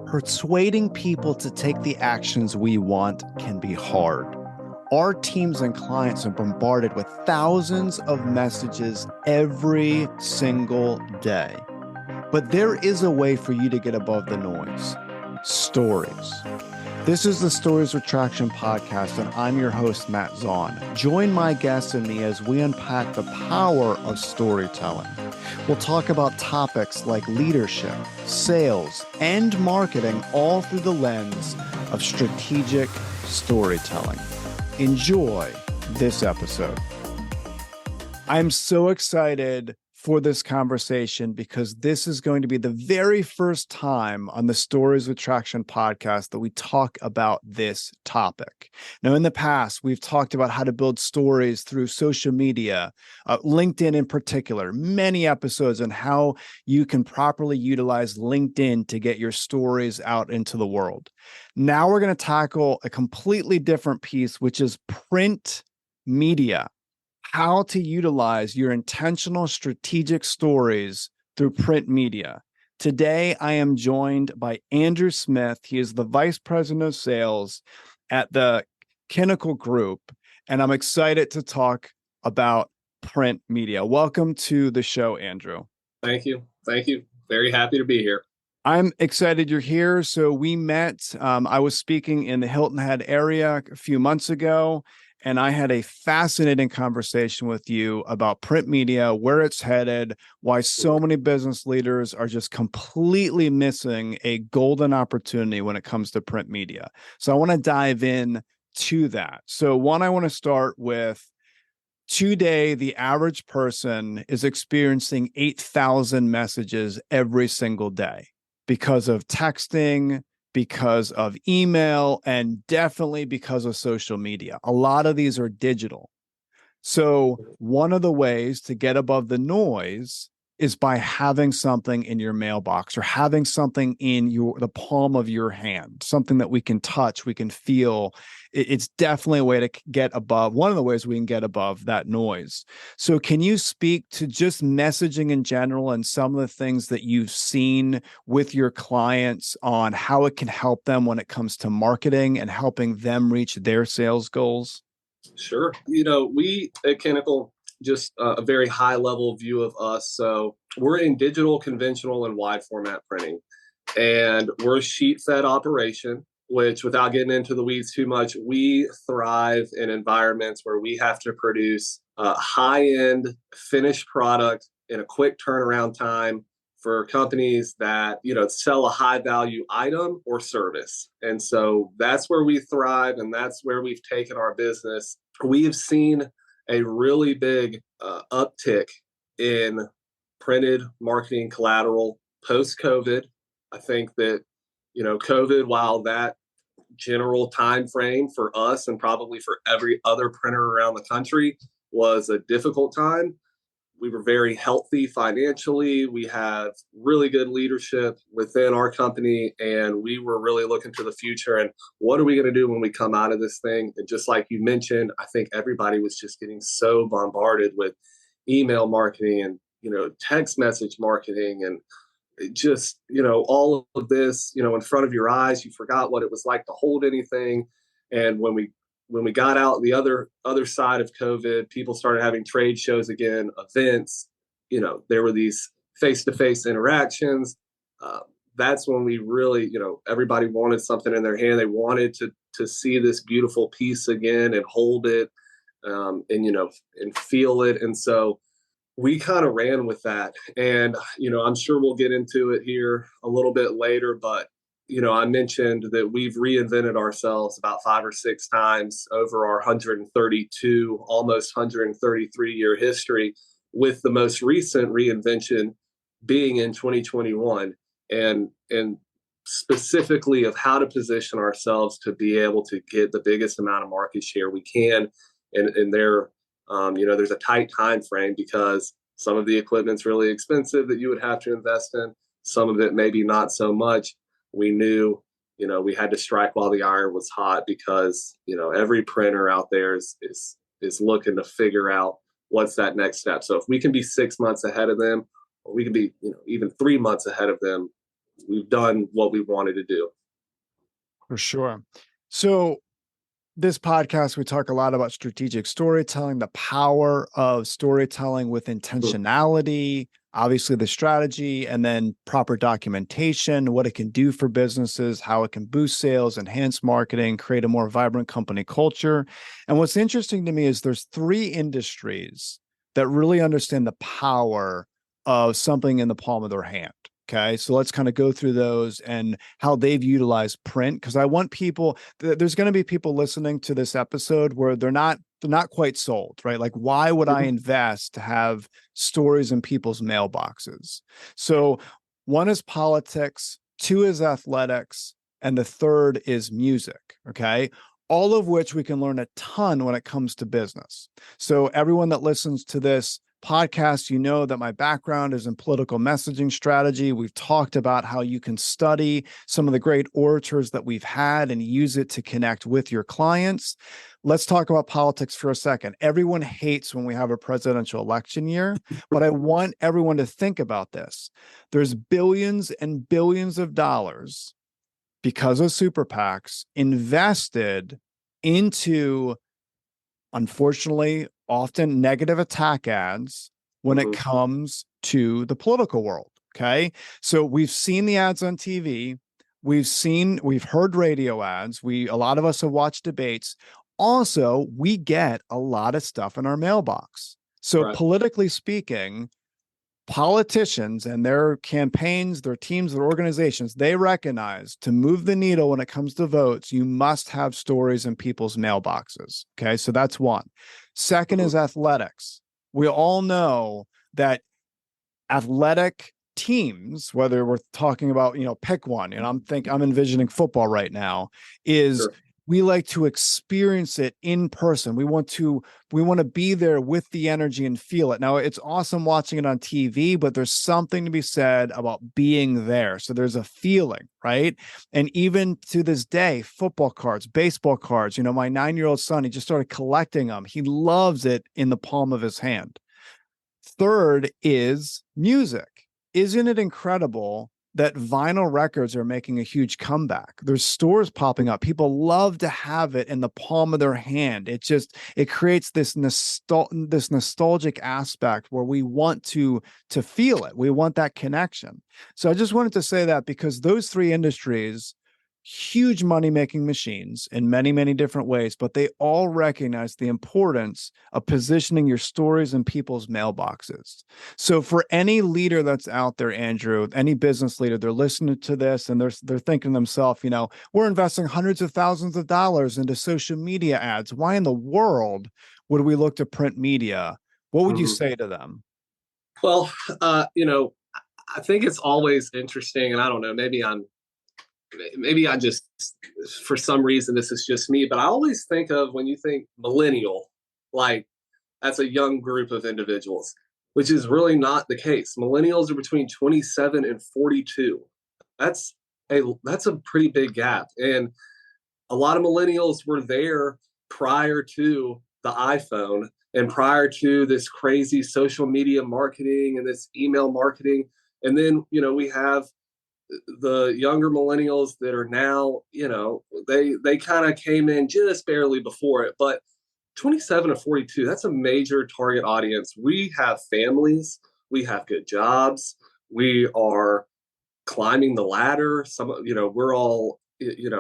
Persuading people to take the actions we want can be hard. Our teams and clients are bombarded with thousands of messages every single day. But there is a way for you to get above the noise. Stories. This is the Stories with Traction podcast, and I'm your host, Matt ZAUN. Join my guests and me as we unpack the power of storytelling. We'll talk about topics like leadership, sales, and marketing, all through the lens of strategic storytelling. Enjoy this episode. I'm so excited for this conversation because this is going to be the very first time on the Stories with Traction podcast that we talk about this topic. Now, in the past, we've talked about how to build stories through social media, LinkedIn in particular, many episodes on how you can properly utilize LinkedIn to get your stories out into the world. Now we're going to tackle a completely different piece, which is print media. How to utilize your intentional strategic stories through print media. Today, I am joined by Andrew Smith. He is the Vice President of Sales at the Kennickell Group, and I'm excited to talk about print media. Welcome to the show, Andrew. Thank you. Thank you. Very happy to be here. I'm excited you're here. So we met, I was speaking in the Hilton Head area a few months ago, and I had a fascinating conversation with you about print media, where it's headed, why so many business leaders are just completely missing a golden opportunity when it comes to print media. So I want to dive in to that. So one, I want to start with today, the average person is experiencing 8,000 messages every single day because of texting, because of email, and definitely because of social media. A lot of these are digital. So one of the ways to get above the noise is by having something in your mailbox or having something in the palm of your hand, something that we can touch, we can feel. It's definitely a way to get above, one of the ways we can get above that noise. So can you speak to just messaging in general and some of the things that you've seen with your clients on how it can help them when it comes to marketing and helping them reach their sales goals? Sure. We at Kennickell, just a very high level view of us. So we're in digital, conventional, and wide format printing. And we're a sheet fed operation, which, without getting into the weeds too much, we thrive in environments where we have to produce a high end finished product in a quick turnaround time for companies that, sell a high value item or service. And so that's where we thrive, and that's where we've taken our business. We have seen a really big uptick in printed marketing collateral post-COVID. I think that, COVID, while that general time frame for us and probably for every other printer around the country was a difficult time, we were very healthy financially. We have really good leadership within our company, and we were really looking to the future and what are we going to do when we come out of this thing? And just like you mentioned, I think everybody was just getting so bombarded with email marketing and, text message marketing and just, all of this, in front of your eyes. You forgot what it was like to hold anything. And when we got out the other side of COVID, people started having trade shows again, events. There were these face-to-face interactions. That's when we really, everybody wanted something in their hand. They wanted to see this beautiful piece again and hold it, and feel it. And so we kind of ran with that. And, I'm sure we'll get into it here a little bit later, but I mentioned that we've reinvented ourselves about 5 or 6 times over our 132, almost 133-year history, with the most recent reinvention being in 2021, and specifically of how to position ourselves to be able to get the biggest amount of market share we can. And there's a tight time frame because some of the equipment's really expensive that you would have to invest in. Some of it maybe not so much. We knew, we had to strike while the iron was hot because, every printer out there is looking to figure out what's that next step. So if we can be 6 months ahead of them, or we can be, even 3 months ahead of them, we've done what we wanted to do. For sure. So this podcast, we talk a lot about strategic storytelling, the power of storytelling with intentionality, obviously the strategy, and then proper documentation, what it can do for businesses, how it can boost sales, enhance marketing, create a more vibrant company culture. And what's interesting to me is there's 3 industries that really understand the power of something in the palm of their hand. Okay, so let's kind of go through those and how they've utilized print, because I want people, there's going to be people listening to this episode where they're not quite sold, right? Like, why would I invest to have stories in people's mailboxes? So 1 is politics, 2 is athletics, and the 3rd is music. Okay, all of which we can learn a ton when it comes to business. So everyone that listens to this podcast, you know that my background is in political messaging strategy. We've talked about how you can study some of the great orators that we've had and use it to connect with your clients. Let's talk about politics for a second. Everyone hates when we have a presidential election year, but I want everyone to think about this. There's billions and billions of dollars, because of super PACs, invested into, unfortunately, often negative attack ads when it comes to the political world. Okay. So we've seen the ads on TV. We've heard radio ads. A lot of us have watched debates. Also, we get a lot of stuff in our mailbox. So Right. politically speaking, politicians and their campaigns, their teams, their organizations, they recognize to move the needle when it comes to votes, you must have stories in people's mailboxes. Okay, so that's 1. Second is athletics. We all know that athletic teams, whether we're talking about, pick one, I'm envisioning football right now, is Sure. we like to experience it in person. We want to be there with the energy and feel it. Now, it's awesome watching it on TV, but there's something to be said about being there. So there's a feeling, right? And even to this day, football cards, baseball cards, my 9-year-old son, he just started collecting them. He loves it in the palm of his hand. Third is music. Isn't it incredible that vinyl records are making a huge comeback? There's stores popping up. People love to have it in the palm of their hand. It creates this nostalgic aspect where we want to feel it. We want that connection. So I just wanted to say that, because those 3 industries, huge money-making machines in many, many different ways, but they all recognize the importance of positioning your stories in people's mailboxes. So for any leader that's out there, Andrew, any business leader, they're listening to this and they're thinking to themselves, we're investing hundreds of thousands of dollars into social media ads. Why in the world would we look to print media? What would you say to them? Well, I think it's always interesting, and I don't know, maybe I just, for some reason, this is just me, but I always think of, when you think millennial, like that's a young group of individuals, which is really not the case. Millennials are between 27 and 42. That's that's a pretty big gap. And a lot of millennials were there prior to the iPhone and prior to this crazy social media marketing and this email marketing. And then, we have the younger millennials that are now, they kind of came in just barely before it, but 27 to 42, that's a major target audience. We have families, we have good jobs, we are climbing the ladder. We're all,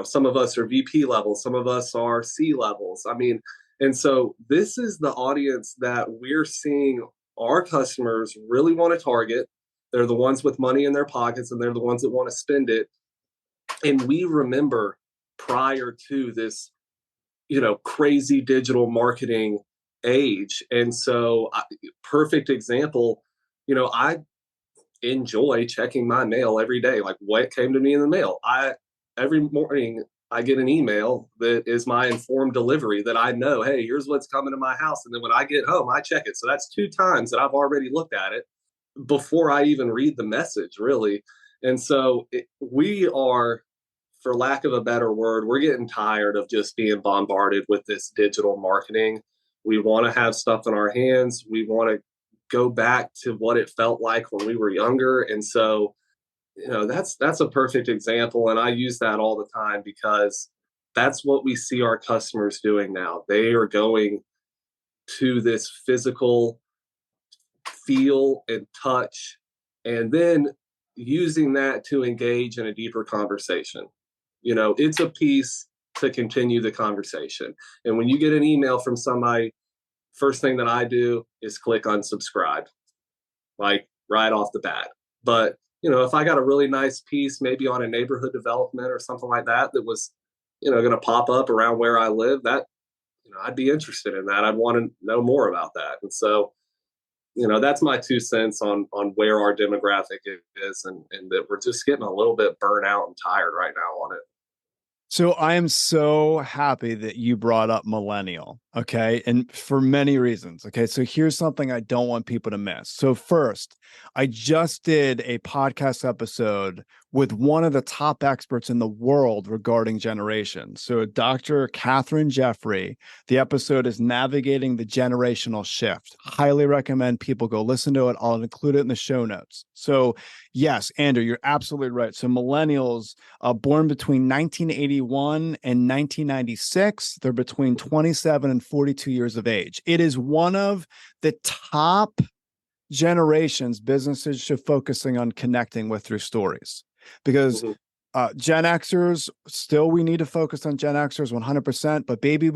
some of us are VP levels, some of us are C levels. I mean, and so this is the audience that we're seeing our customers really want to target. They're the ones with money in their pockets, and they're the ones that want to spend it. And we remember, prior to this, crazy digital marketing age. And so, perfect example, I enjoy checking my mail every day, like what came to me in the mail. Every morning I get an email that is my informed delivery, that I know, hey, here's what's coming to my house. And then when I get home, I check it. So that's 2 times that I've already looked at it before I even read the message, really. And so we are, for lack of a better word, we're getting tired of just being bombarded with this digital marketing. We want to have stuff in our hands. We want to go back to what it felt like when we were younger. And so that's a perfect example, and I use that all the time because that's what we see our customers doing now. They are going to this physical feel and touch, and then using that to engage in a deeper conversation. It's a piece to continue the conversation. And when you get an email from somebody, first thing that I do is click unsubscribe, like right off the bat. But if I got a really nice piece, maybe on a neighborhood development or something like that, that was, going to pop up around where I live, that, I'd be interested in that. I'd want to know more about that. And so, that's my 2 cents on where our demographic is, and that we're just getting a little bit burnt out and tired right now on it. So I am so happy that you brought up millennial. Okay. And for many reasons. Okay. So here's something I don't want people to miss. So, first, I just did a podcast episode with one of the top experts in the world regarding generations. So, Dr. Catherine Jeffrey. The episode is Navigating the Generational Shift. Highly recommend people go listen to it. I'll include it in the show notes. So, yes, Andrew, you're absolutely right. So, millennials, born between 1981 and 1996, they're between 27 and 42 years of age. It is one of the top generations businesses should focusing on connecting with through stories, because Gen Xers, still we need to focus on Gen Xers 100%, but baby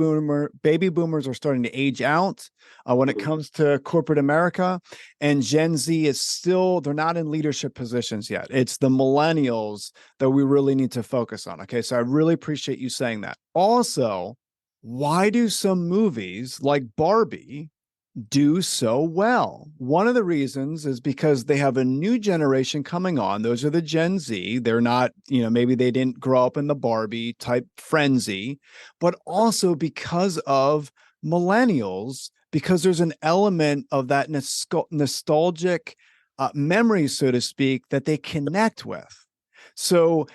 boomers are starting to age out when it comes to corporate America, and Gen Z is still, they're not in leadership positions yet. It's the millennials that we really need to focus on. Okay, so I really appreciate you saying that. Also, why do some movies like Barbie do so well? One of the reasons is because they have a new generation coming on. Those are the Gen Z. They're not, maybe they didn't grow up in the Barbie type frenzy, but also because of millennials, because there's an element of that nostalgic memory, so to speak, that they connect with. So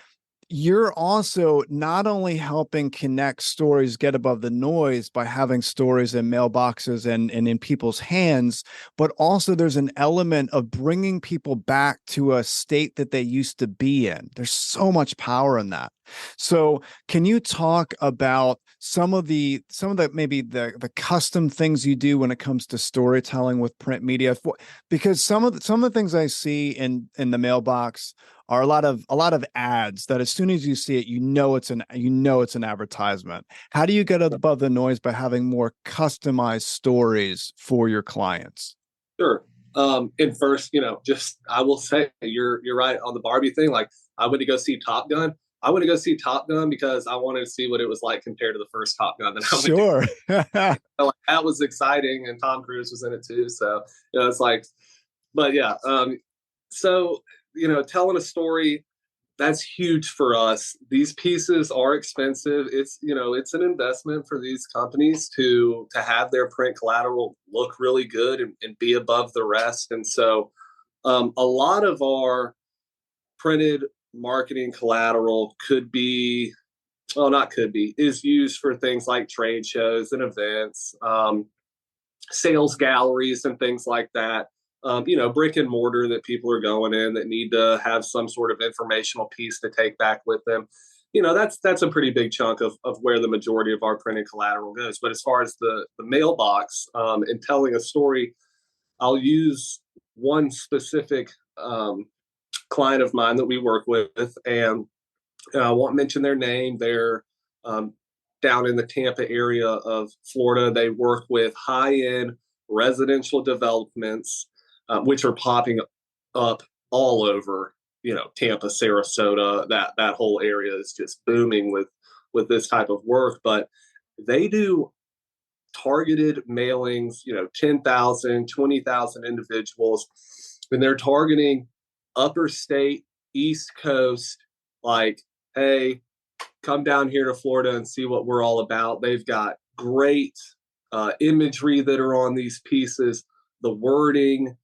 you're also not only helping connect stories, get above the noise by having stories in mailboxes and in people's hands, but also there's an element of bringing people back to a state that they used to be in. There's so much power in that. So can you talk about some of the maybe the custom things you do when it comes to storytelling with print media? Because some of the things I see in the mailbox are a lot of ads that as soon as you see it, it's an advertisement. How do you get above the noise by having more customized stories for your clients? Sure. And first, just I will say you're right on the Barbie thing. Like, I went to go see Top Gun. I went to go see Top Gun because I wanted to see what it was like compared to the first Top Gun that I went Sure. like, that was exciting, and Tom Cruise was in it too. So it's like, but yeah. So telling a story, that's huge for us. These pieces are expensive. It's an investment for these companies to have their print collateral look really good and be above the rest. And so a lot of our printed marketing collateral is used for things like trade shows and events, sales galleries and things like that. Brick and mortar that people are going in that need to have some sort of informational piece to take back with them. That's a pretty big chunk of where the majority of our printed collateral goes. But as far as the mailbox and telling a story, I'll use one specific client of mine that we work with, and I won't mention their name. They're down in the Tampa area of Florida. They work with high-end residential developments, which are popping up all over, Tampa, Sarasota. That whole area is just booming with this type of work. But they do targeted mailings, 10,000, 20,000 individuals, and they're targeting upper state, East Coast, like, hey, come down here to Florida and see what we're all about. They've got great imagery that are on these pieces. The wording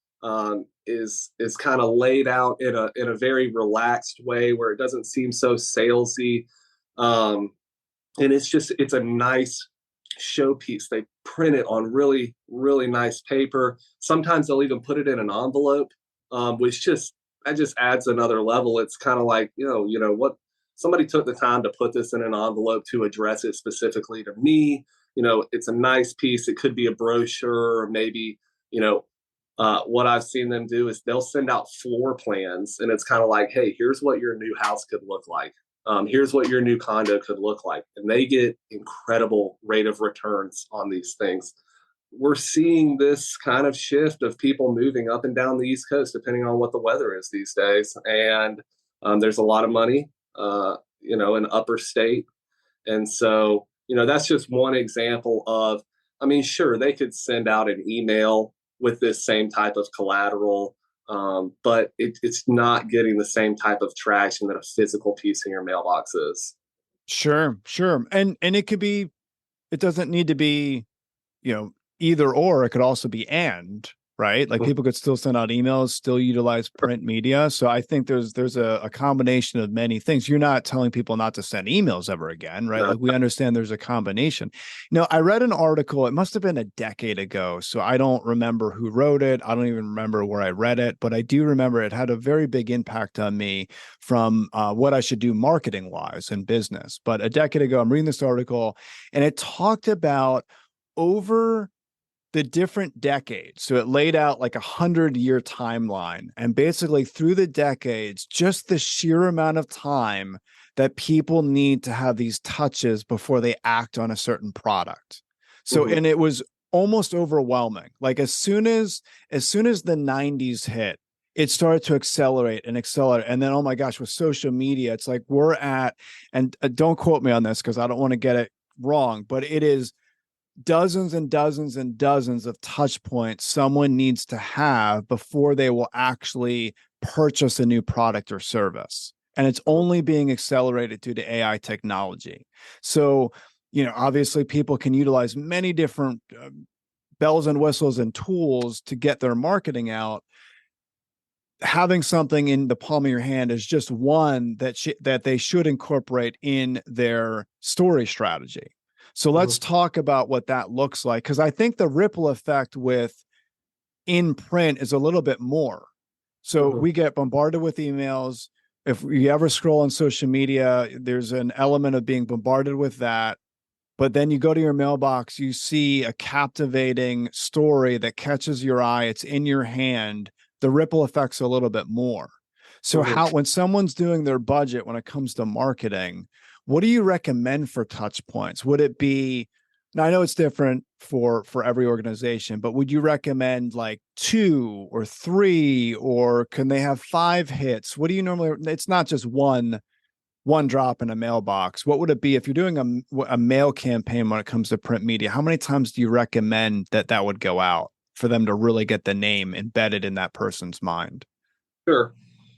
is kind of laid out in a very relaxed way where it doesn't seem so salesy, and it's a nice showpiece. They print it on really, really nice paper. Sometimes they'll even put it in an envelope, which just that just adds another level. It's kind of like, what somebody took the time to put this in an envelope to address it specifically to me. It's a nice piece. It could be a brochure, or maybe, what I've seen them do is they'll send out floor plans, and it's kind of like, hey, here's what your new house could look like. Here's what your new condo could look like. And they get incredible rate of returns on these things. We're seeing this kind of shift of people moving up and down the East Coast, depending on what the weather is these days. And there's a lot of money, in upper state. And so, that's just one example of, I mean, sure, they could send out an email with this same type of collateral, but it's not getting the same type of traction that a physical piece in your mailbox is. Sure, sure. And it could be, it doesn't need to be, either or. It could also be right? Like people could still send out emails, still utilize print media. So I think there's a combination of many things. You're not telling people not to send emails ever again, right? Like we understand there's a combination. I read an article, it must have been a decade ago. So I don't remember who wrote it. I don't even remember where I read it, but I do remember it had a very big impact on me from what I should do marketing wise in business. But a decade ago, I'm reading this article and it talked about over the different decades. So it laid out like 100-year timeline. And basically through the decades, just the sheer amount of time that people need to have these touches before they act on a certain product. So, and it was almost overwhelming. Like as soon as the 90s hit, it started to accelerate. And then, oh my gosh, with social media, it's like we're at, and don't quote me on this because I don't want to get it wrong, but it is dozens and dozens and dozens of touch points someone needs to have before they will actually purchase a new product or service. And it's only being accelerated due to AI technology. So, obviously people can utilize many different bells and whistles and tools to get their marketing out. Having something in the palm of your hand is just one that they should incorporate in their story strategy. So let's talk about what that looks like, because I think the ripple effect with in print is a little bit more. So we get bombarded with emails. If you ever scroll on social media, there's an element of being bombarded with that. But then you go to your mailbox, you see a captivating story that catches your eye. It's in your hand. The ripple effect's a little bit more. So when someone's doing their budget, when it comes to marketing, what do you recommend for touch points? Would it be, now I know it's different for every organization, but would you recommend like 2 or 3, or can they have 5 hits? What do you normally, it's not just one drop in a mailbox. What would it be if you're doing a mail campaign when it comes to print media? How many times do you recommend that would go out for them to really get the name embedded in that person's mind? Sure.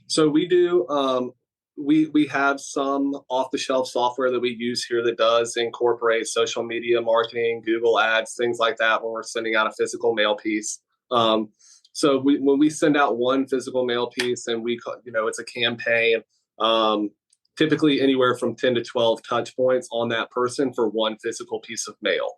So we do, we have some off-the-shelf software that we use here that does incorporate social media marketing, Google ads, things like that when we're sending out a physical mail piece. So when we send out one physical mail piece and it's a campaign, typically anywhere from 10 to 12 touch points on that person for one physical piece of mail.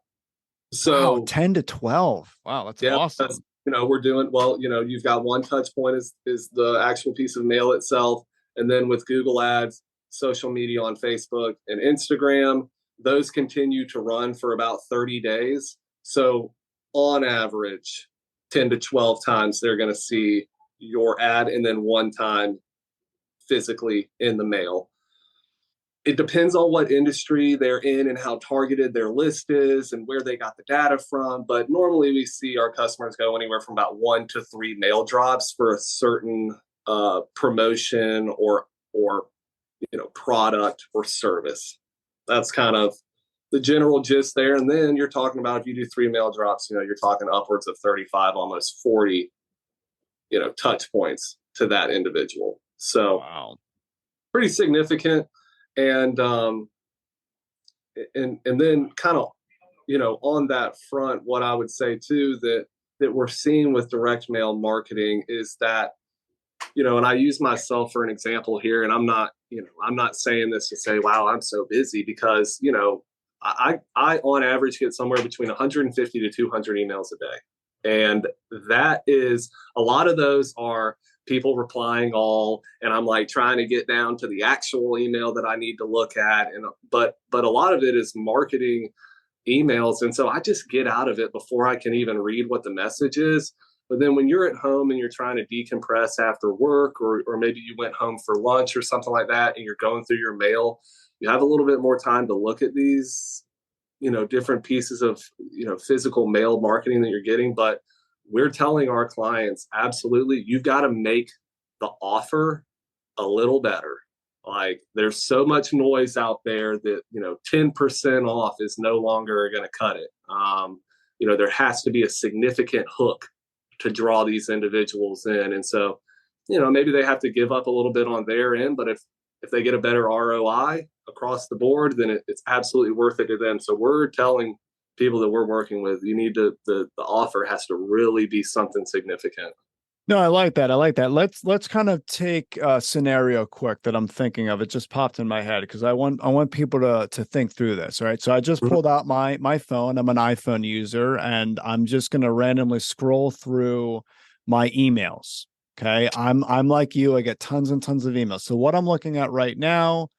So 10 to 12. Wow, that's awesome. We're doing well, you've got one touch point is the actual piece of mail itself. And then with Google ads, social media on Facebook and Instagram, those continue to run for about 30 days. So on average, 10 to 12 times they're going to see your ad, and then one time physically in the mail. It depends on what industry they're in and how targeted their list is and where they got the data from. But normally we see our customers go anywhere from about 1 to 3 mail drops for a certain promotion or product or service. That's kind of the general gist there. And then you're talking about, if you do 3 mail drops, you're talking upwards of 35, almost 40, touch points to that individual. So wow, pretty significant. And then kind of, on that front, what I would say too, that we're seeing with direct mail marketing is that, and I use myself for an example here, and I'm not saying this to say, wow, I'm so busy, because, I on average get somewhere between 150 to 200 emails a day. And that is, a lot of those are people replying all, and I'm like trying to get down to the actual email that I need to look at. And but a lot of it is marketing emails. And so I just get out of it before I can even read what the message is. But then when you're at home and you're trying to decompress after work, or maybe you went home for lunch or something like that, and you're going through your mail, you have a little bit more time to look at these, different pieces of, physical mail marketing that you're getting. But we're telling our clients, absolutely, you've got to make the offer a little better. Like, there's so much noise out there that 10% off is no longer going to cut it. There has to be a significant hook to draw these individuals in. And so, maybe they have to give up a little bit on their end, but if they get a better ROI across the board, then it's absolutely worth it to them. So we're telling people that we're working with, you need to, the offer has to really be something significant. No, I like that. I like that. Let's kind of take a scenario quick that I'm thinking of. It just popped in my head because I want people to think through this. All right. So I just pulled out my phone. I'm an iPhone user, and I'm just gonna randomly scroll through my emails. Okay. I'm like you, I get tons and tons of emails. So what I'm looking at right now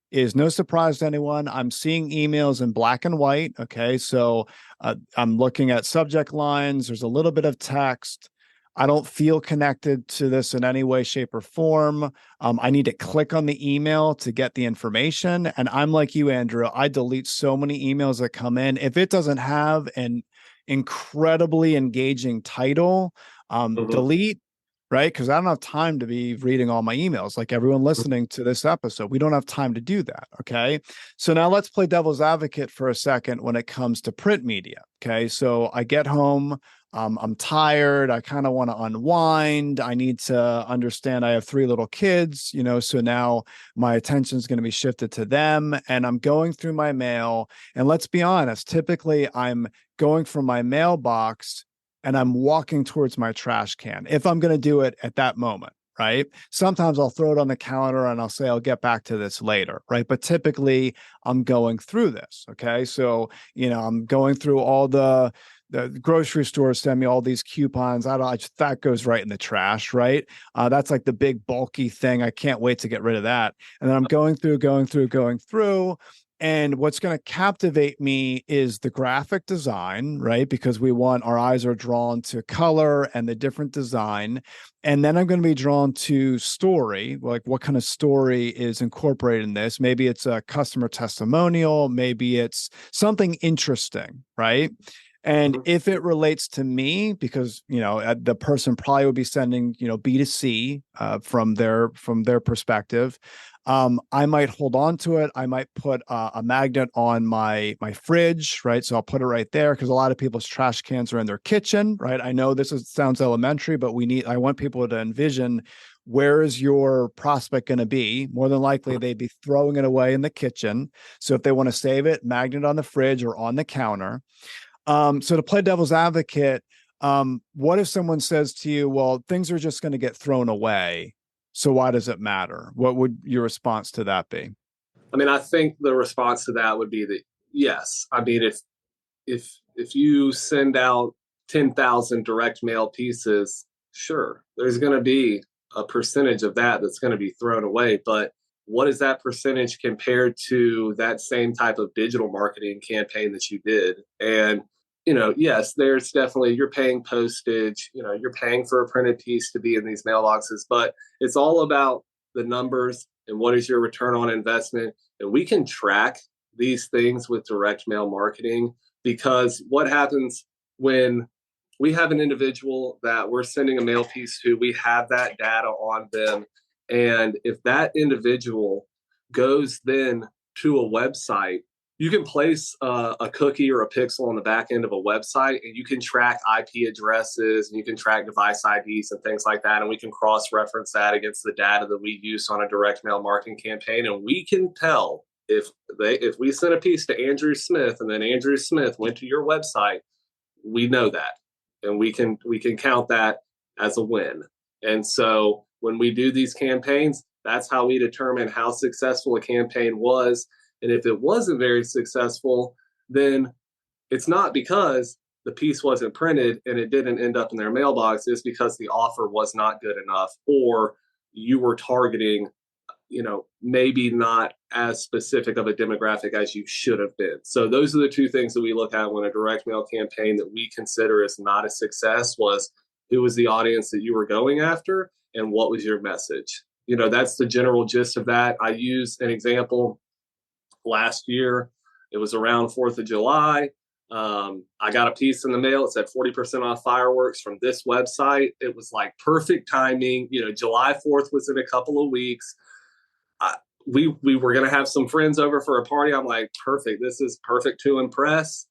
is no surprise to anyone. I'm seeing emails in black and white. Okay. So I'm looking at subject lines. There's a little bit of text. I don't feel connected to this in any way, shape, or form. I need to click on the email to get the information. And I'm like you, Andrew. I delete so many emails that come in. If it doesn't have an incredibly engaging title, Mhm. delete, right? Because I don't have time to be reading all my emails. Like everyone listening to this episode, we don't have time to do that. Okay. So now let's play devil's advocate for a second when it comes to print media. Okay. So I get home. I'm tired. I kind of want to unwind. I need to understand I have 3 little kids, so now my attention is going to be shifted to them. And I'm going through my mail. And let's be honest, typically I'm going from my mailbox and I'm walking towards my trash can if I'm going to do it at that moment. Right. Sometimes I'll throw it on the counter and I'll say, I'll get back to this later. Right. But typically I'm going through this. Okay. So, I'm going through all the grocery stores send me all these coupons. That goes right in the trash, right? That's like the big bulky thing. I can't wait to get rid of that. And then I'm going through. And what's going to captivate me is the graphic design, right? Because our eyes are drawn to color and the different design. And then I'm going to be drawn to story, like what kind of story is incorporated in this. Maybe it's a customer testimonial, maybe it's something interesting, right? And Mhm. if it relates to me, because the person probably would be sending B2C from their perspective, I might hold on to it. I might put a magnet on my fridge, right? So I'll put it right there because a lot of people's trash cans are in their kitchen, right? I know sounds elementary, but I want people to envision, where is your prospect going to be? More than likely, they'd be throwing it away in the kitchen. So if they want to save it, magnet on the fridge or on the counter. So to play devil's advocate, what if someone says to you, well, things are just going to get thrown away, so why does it matter? What would your response to that be? I mean, I think the response to that would be that yes. I mean, if you send out 10,000 direct mail pieces, sure, there's going to be a percentage of that that's going to be thrown away. But what is that percentage compared to that same type of digital marketing campaign that you did? And, yes, there's definitely, you're paying postage, you're paying for a printed piece to be in these mailboxes, but it's all about the numbers and what is your return on investment. And we can track these things with direct mail marketing, because what happens when we have an individual that we're sending a mail piece to, we have that data on them. And if that individual goes then to a website, you can place a cookie or a pixel on the back end of a website, and you can track IP addresses and you can track device IDs and things like that. And we can cross reference that against the data that we use on a direct mail marketing campaign. And we can tell if we sent a piece to Andrew Smith and then Andrew Smith went to your website, we know that, and we can count that as a win. And so when we do these campaigns, that's how we determine how successful a campaign was. And if it wasn't very successful, then it's not because the piece wasn't printed and it didn't end up in their mailbox is because the offer was not good enough, or you were targeting, maybe not as specific of a demographic as you should have been. So those are the two things that we look at when a direct mail campaign that we consider as not a success was who was the audience that you were going after and what was your message. That's the general gist of that. I used an example last year. It was around 4th of July. I got a piece in the mail. It said 40% off fireworks from this website. It was like perfect timing. July 4th was in a couple of weeks. We were going to have some friends over for a party. I'm like, perfect. This is perfect to impress.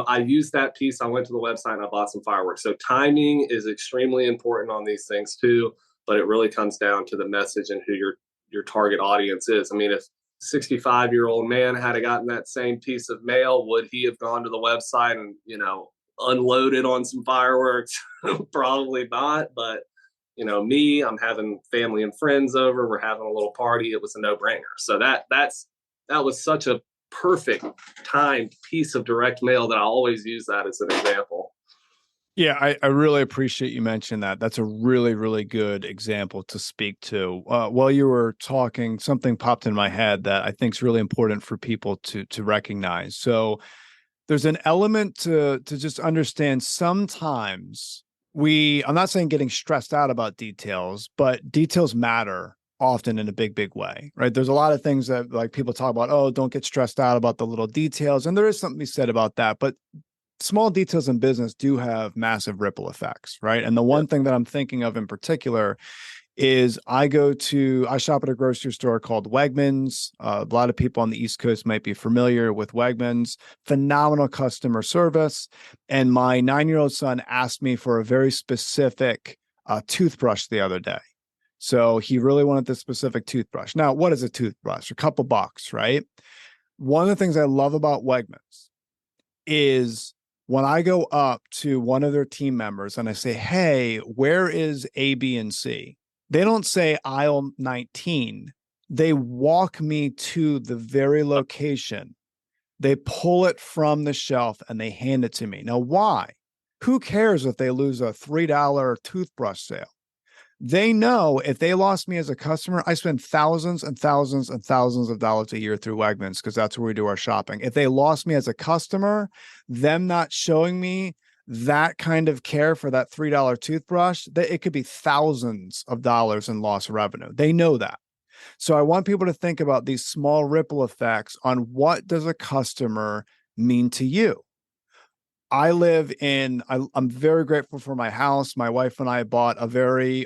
I used that piece. I went to the website and I bought some fireworks. So timing is extremely important on these things too, but it really comes down to the message and who your target audience is. I mean, if 65-year-old man had gotten that same piece of mail, would he have gone to the website and, unloaded on some fireworks? Probably not. But, me, I'm having family and friends over. We're having a little party. It was a no-brainer. So that was such a perfect timed piece of direct mail that I always use that as an example. Yeah, I really appreciate you mentioning that. That's a really, really good example to speak to. While you were talking, something popped in my head that I think is really important for people to recognize. So there's an element to just understand sometimes I'm not saying getting stressed out about details, but details matter often in a big, big way, right? There's a lot of things that like people talk about, oh, don't get stressed out about the little details. And there is something to be said about that. But small details in business do have massive ripple effects, right? And the one thing that I'm thinking of in particular is I shop at a grocery store called Wegmans. A lot of people on the East Coast might be familiar with Wegmans. Phenomenal customer service. And my 9-year-old son asked me for a very specific toothbrush the other day. So he really wanted this specific toothbrush. Now, what is a toothbrush? A couple bucks, right? One of the things I love about Wegmans is when I go up to one of their team members and I say, hey, where is A, B, and C? They don't say aisle 19. They walk me to the very location. They pull it from the shelf and they hand it to me. Now, why? Who cares if they lose a $3 toothbrush sale? They know if they lost me as a customer, I spend thousands and thousands and thousands of dollars a year through Wegmans because that's where we do our shopping. If they lost me as a customer, them not showing me that kind of care for that $3 toothbrush, it could be thousands of dollars in lost revenue. They know that. So I want people to think about these small ripple effects on what does a customer mean to you. I'm very grateful for my house. My wife and I bought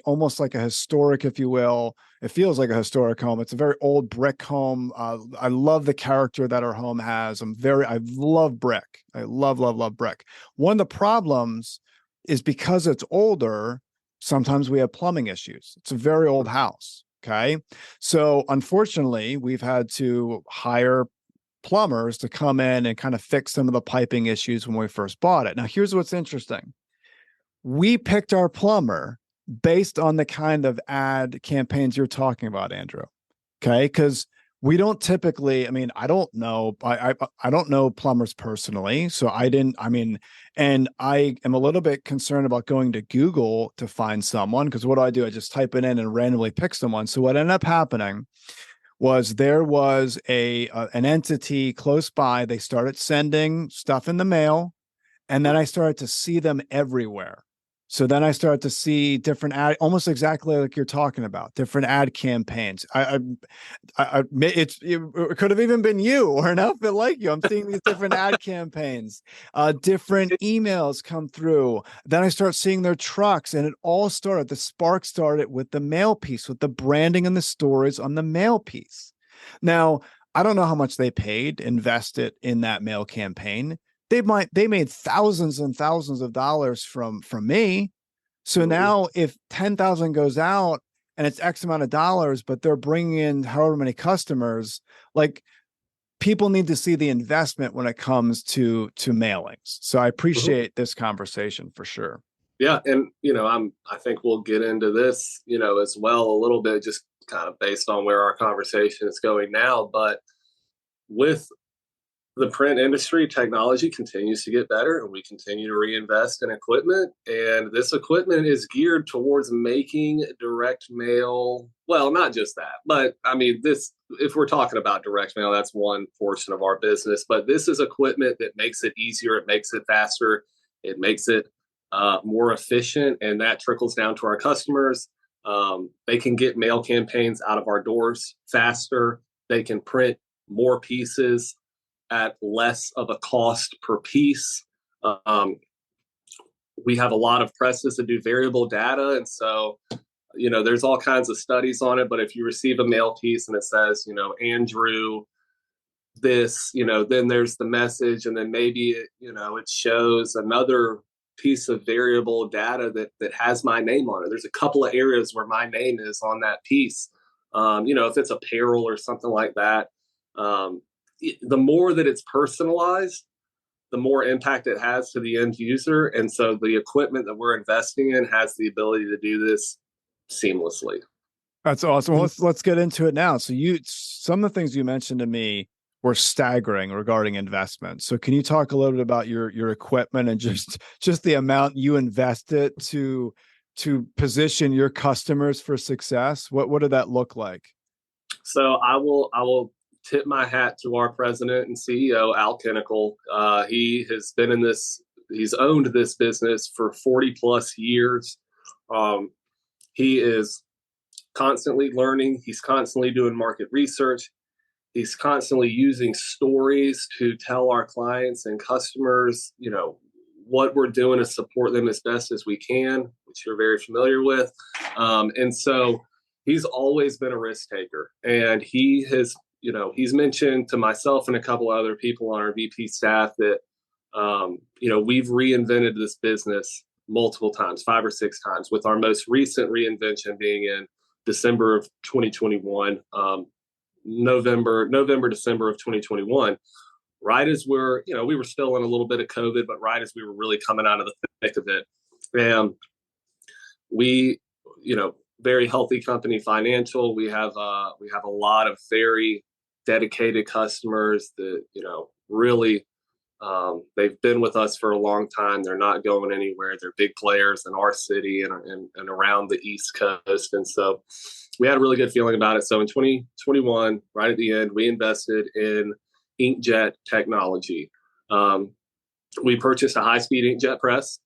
almost like a historic, if you will. It feels like a historic home. It's a very old brick home. I love the character that our home has. I love brick. I love, love, love brick. One of the problems is because it's older, sometimes we have plumbing issues. It's a very old house. Okay. So unfortunately, we've had to hire plumbers to come in and kind of fix some of the piping issues when we first bought it. Now, here's what's interesting. We picked our plumber based on the kind of ad campaigns you're talking about, Andrew. Okay. Because we don't typically, I don't know. I don't know plumbers personally. So and I am a little bit concerned about going to Google to find someone. Because what do? I just type it in and randomly pick someone. So what ended up happening was there was an entity close by. They started sending stuff in the mail, and then I started to see them everywhere. So then I started to see different ad, almost exactly like you're talking about, different ad campaigns. It could have even been you or an outfit like you. I'm seeing these different ad campaigns, different emails come through. Then I start seeing their trucks, and the spark started with the mail piece, with the branding and the stories on the mail piece. Now, I don't know how much they paid, invested in that mail campaign. They made thousands and thousands of dollars from me. So now if 10,000 goes out and it's X amount of dollars, but they're bringing in however many customers, like people need to see the investment when it comes to mailings. So I appreciate this conversation for sure. Yeah. And, I think we'll get into this, as well a little bit, just kind of based on where our conversation is going now. But with the print industry technology continues to get better, and we continue to reinvest in equipment. And this equipment is geared towards making direct mail. Well, not just that, but I mean, this, if we're talking about direct mail, that's one portion of our business. But this is equipment that makes it easier, it makes it faster, it makes it more efficient, and that trickles down to our customers. They can get mail campaigns out of our doors faster. They can print more pieces at less of a cost per piece. Um, we have a lot of presses that do variable data. And so, there's all kinds of studies on it. But if you receive a mail piece and it says, Andrew, this, then there's the message. And then maybe, it shows another piece of variable data that has my name on it. There's a couple of areas where my name is on that piece. If it's apparel or something like that, the more that it's personalized, the more impact it has to the end user. And so the equipment that we're investing in has the ability to do this seamlessly. That's awesome. Well, let's get into it now. So some of the things you mentioned to me were staggering regarding investment. So can you talk a little bit about your equipment and just the amount you invested to position your customers for success? What did that look like? So I will tip my hat to our president and CEO, Al Kennickell. He has been in this, he's owned this business for 40 plus years. He is constantly learning. He's constantly doing market research. He's constantly using stories to tell our clients and customers, what we're doing to support them as best as we can, which you're very familiar with. And so he's always been a risk taker. And he has, he's mentioned to myself and a couple of other people on our VP staff that, we've reinvented this business multiple times, 5 or 6 times, with our most recent reinvention being in December of 2021, November, December of 2021, right as we were still in a little bit of COVID, but right as we were really coming out of the thick of it. And we, very healthy company financial. We have a lot of very dedicated customers that, really, they've been with us for a long time. They're not going anywhere. They're big players in our city and around the East Coast. And so we had a really good feeling about it. So in 2021, right at the end, we invested in inkjet technology. We purchased a high-speed inkjet press,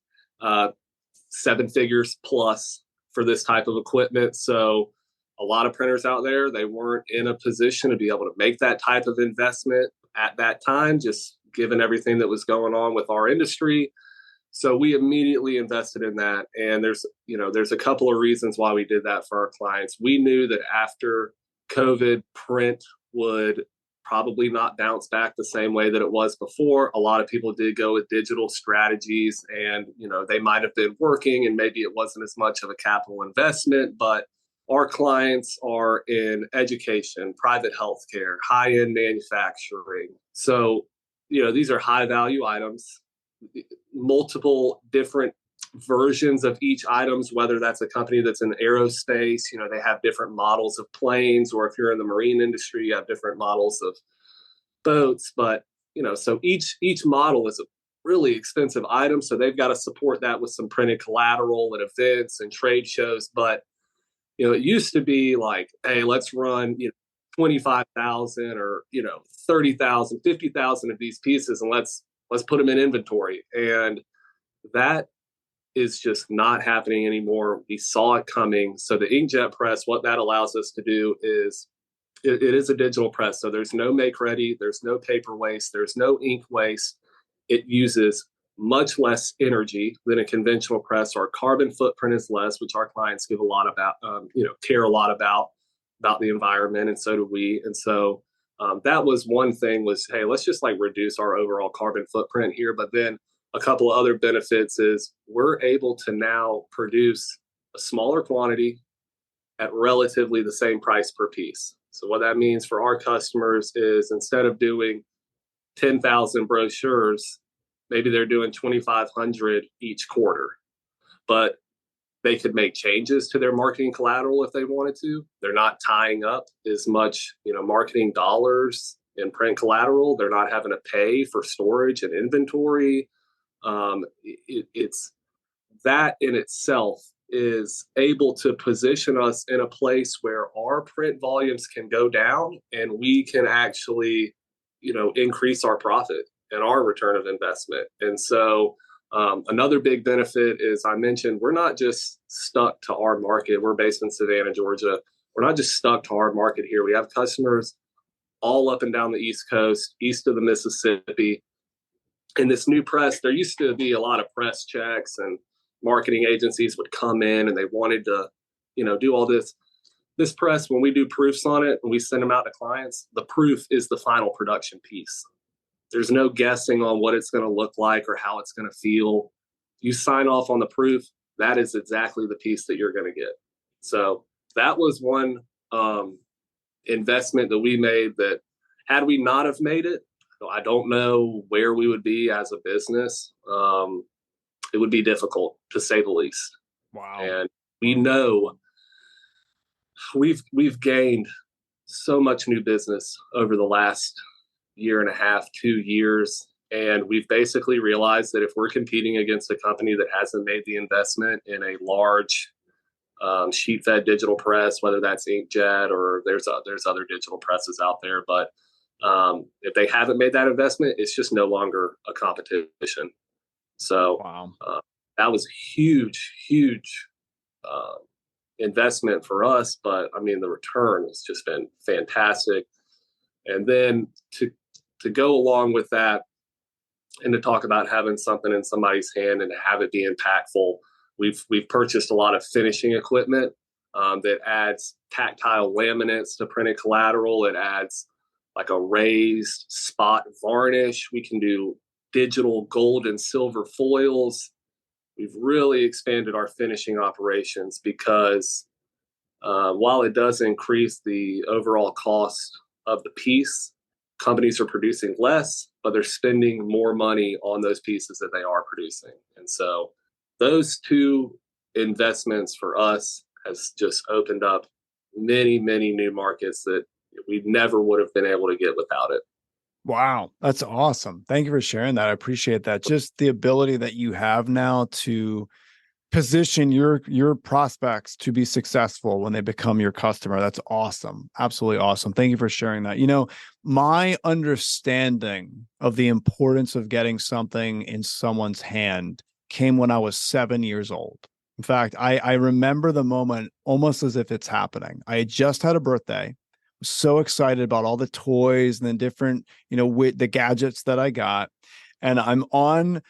7 figures plus for this type of equipment. So a lot of printers out there, they weren't in a position to be able to make that type of investment at that time, just given everything that was going on with our industry. So we immediately invested in that. And there's a couple of reasons why we did that for our clients. We knew that after COVID, print would probably not bounce back the same way that it was before. A lot of people did go with digital strategies, and they might have been working and maybe it wasn't as much of a capital investment, but our clients are in education, private healthcare, high-end manufacturing. So, these are high value items, multiple different versions of each items, whether that's a company that's in aerospace, they have different models of planes, or if you're in the marine industry, you have different models of boats. But, so each model is a really expensive item. So they've got to support that with some printed collateral and events and trade shows. But, it used to be like, hey, let's run, 25,000 or 30,000, 50,000 of these pieces, and let's put them in inventory. And that is just not happening anymore. We saw it coming. So the inkjet press, what that allows us to do is it is a digital press. So there's no make ready, there's no paper waste, there's no ink waste. It uses much less energy than a conventional press. Our carbon footprint is less, which our clients give a lot about, care a lot about the environment, and so do we. And so that was one thing, was, hey, let's just reduce our overall carbon footprint here. But then a couple of other benefits is we're able to now produce a smaller quantity at relatively the same price per piece. So what that means for our customers is, instead of doing 10,000 brochures, maybe they're doing 2,500 each quarter, but they could make changes to their marketing collateral if they wanted to. They're not tying up as much, marketing dollars in print collateral. They're not having to pay for storage and inventory. It's that in itself is able to position us in a place where our print volumes can go down and we can actually, increase our profit and our return of investment. And so another big benefit is I mentioned we're not just stuck to our market. We're based in Savannah, Georgia. We're not just stuck to our market here. We have customers all up and down the East Coast, east of the Mississippi. In this new press, there used to be a lot of press checks and marketing agencies would come in and they wanted to, do all this. This press, when we do proofs on it and we send them out to clients, the proof is the final production piece. There's no guessing on what it's going to look like or how it's going to feel. You sign off on the proof, that is exactly the piece that you're going to get. So that was one investment that we made that had we not have made it, I don't know where we would be as a business. It would be difficult, to say the least. Wow. And we know we've gained so much new business over the last year and a half, 2 years. And we've basically realized that if we're competing against a company that hasn't made the investment in a large sheet-fed digital press, whether that's inkjet or there's other digital presses out there, but if they haven't made that investment, it's just no longer a competition. So wow. That was huge investment for us. But I mean, the return has just been fantastic. And then to go along with that and to talk about having something in somebody's hand and to have it be impactful, we've purchased a lot of finishing equipment that adds tactile laminates to printed collateral. It adds like a raised spot varnish. We can do digital gold and silver foils. We've really expanded our finishing operations because while it does increase the overall cost of the piece, companies are producing less, but they're spending more money on those pieces that they are producing. And so those two investments for us has just opened up many new markets that we never would have been able to get without it. Wow, that's awesome. Thank you for sharing that. I appreciate that. Just the ability that you have now to position your prospects to be successful when they become your customer. That's awesome. Absolutely awesome. Thank you for sharing that. My understanding of the importance of getting something in someone's hand came when I was 7 years old. In fact, I remember the moment almost as if it's happening. I had just had a birthday. So excited about all the toys and the different, with the gadgets that I got. And I'm on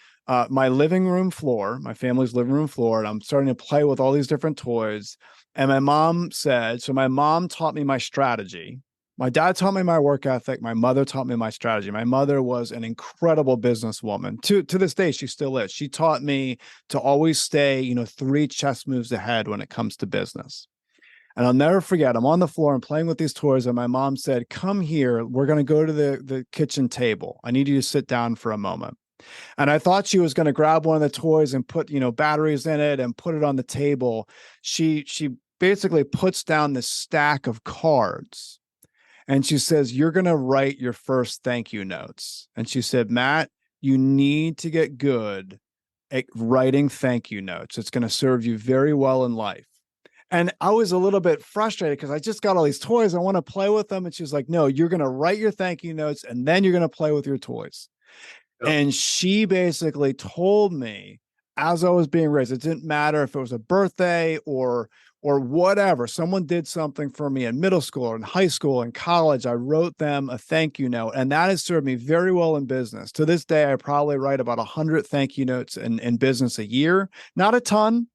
my living room floor, my family's living room floor, and I'm starting to play with all these different toys. And my mom taught me my strategy. My dad taught me my work ethic. My mother taught me my strategy. My mother was an incredible businesswoman. To this day, she still is. She taught me to always stay, 3 chess moves ahead when it comes to business. And I'll never forget, I'm on the floor and playing with these toys, and my mom said, "Come here. We're going to go to the kitchen table. I need you to sit down for a moment." And I thought she was going to grab one of the toys and put, batteries in it and put it on the table. She basically puts down this stack of cards and she says, "You're going to write your first thank you notes." And she said, "Matt, you need to get good at writing thank you notes. It's going to serve you very well in life." And I was a little bit frustrated because I just got all these toys. I want to play with them. And she was like, "No, you're going to write your thank you notes and then you're going to play with your toys." Yep. And she basically told me as I was being raised, it didn't matter if it was a birthday or whatever. Someone did something for me in middle school or in high school and college. I wrote them a thank you note. And that has served me very well in business. To this day, I probably write about 100 thank you notes in business a year. Not a ton.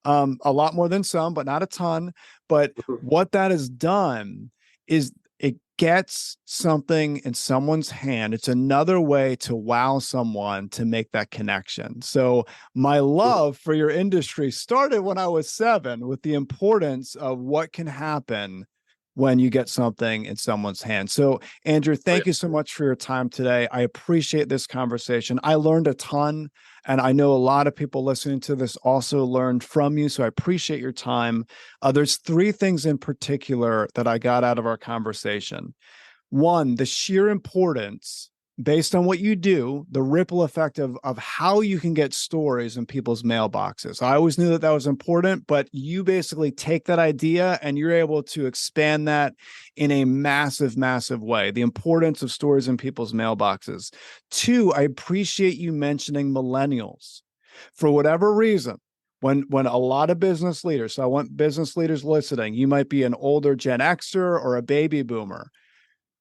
A lot more than some, but not a ton. But what that has done is it gets something in someone's hand. It's another way to wow someone to make that connection. So my love for your industry started when I was 7 with the importance of what can happen when you get something in someone's hand. So Andrew, thank you so much for your time today. I appreciate this conversation. I learned a ton, and I know a lot of people listening to this also learned from you. So I appreciate your time. There's 3 things in particular that I got out of our conversation. One, the sheer importance based on what you do, the ripple effect of how you can get stories in people's mailboxes. I always knew that that was important, but you basically take that idea and you're able to expand that in a massive, massive way. The importance of stories in people's mailboxes. Two, I appreciate you mentioning millennials. For whatever reason, when a lot of business leaders, so I want business leaders listening, you might be an older Gen Xer or a baby boomer.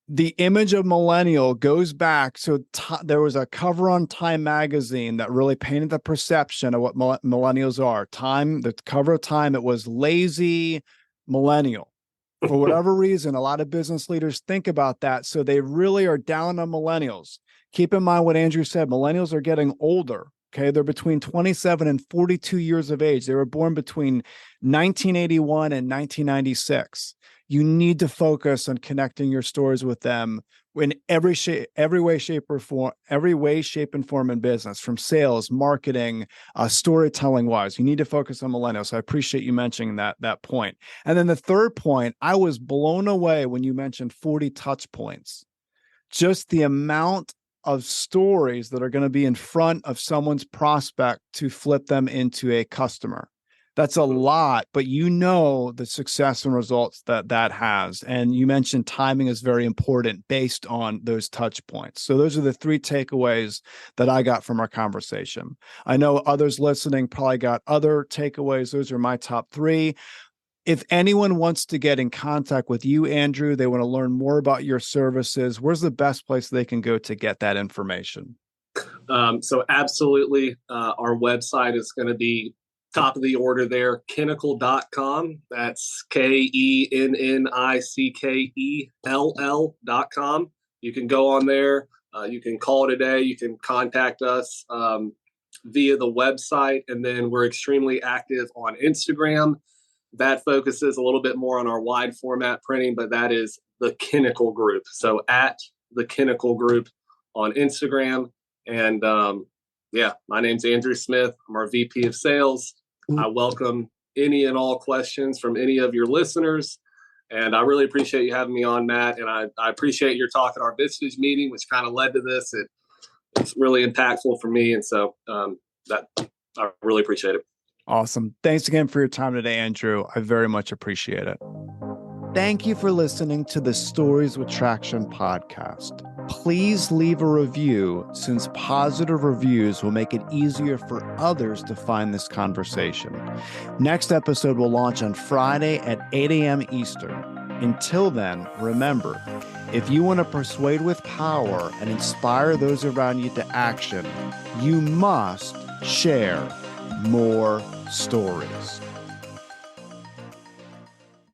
The image of millennial goes back. So there was a cover on Time magazine that really painted the perception of what millennials are. Time, the cover of Time, it was lazy millennial. For whatever reason, a lot of business leaders think about that. So they really are down on millennials. Keep in mind what Andrew said. Millennials are getting older. Okay. They're between 27 and 42 years of age. They were born between 1981 and 1996. You need to focus on connecting your stories with them in every way, shape, and form in business, from sales, marketing, storytelling wise. You need to focus on millennials. So I appreciate you mentioning that point. And then the third point, I was blown away when you mentioned 40 touch points. Just the amount of stories that are going to be in front of someone's prospect to flip them into a customer. That's a lot, but you know the success and results that has. And you mentioned timing is very important based on those touch points. So those are the three takeaways that I got from our conversation. I know others listening probably got other takeaways. Those are my top three. If anyone wants to get in contact with you, Andrew, they want to learn more about your services, where's the best place they can go to get that information? So absolutely, our website is going to be top of the order there, Kennickell.com. That's KENNICKELL.com. You can go on there. You can call today. You can contact us via the website. And then we're extremely active on Instagram. That focuses a little bit more on our wide format printing, but that is the Kennickell Group. So at the Kennickell Group on Instagram. And my name's Andrew Smith. I'm our VP of Sales. I welcome any and all questions from any of your listeners. And I really appreciate you having me on, Matt. And I appreciate your talk at our Vistage meeting, which kind of led to this. It's really impactful for me. And so that I really appreciate it. Awesome. Thanks again for your time today, Andrew. I very much appreciate it. Thank you for listening to the Stories with Traction podcast. Please leave a review, since positive reviews will make it easier for others to find this conversation. Next episode will launch on Friday at 8 a.m. Eastern. Until then, remember, if you want to persuade with power and inspire those around you to action, you must share more stories.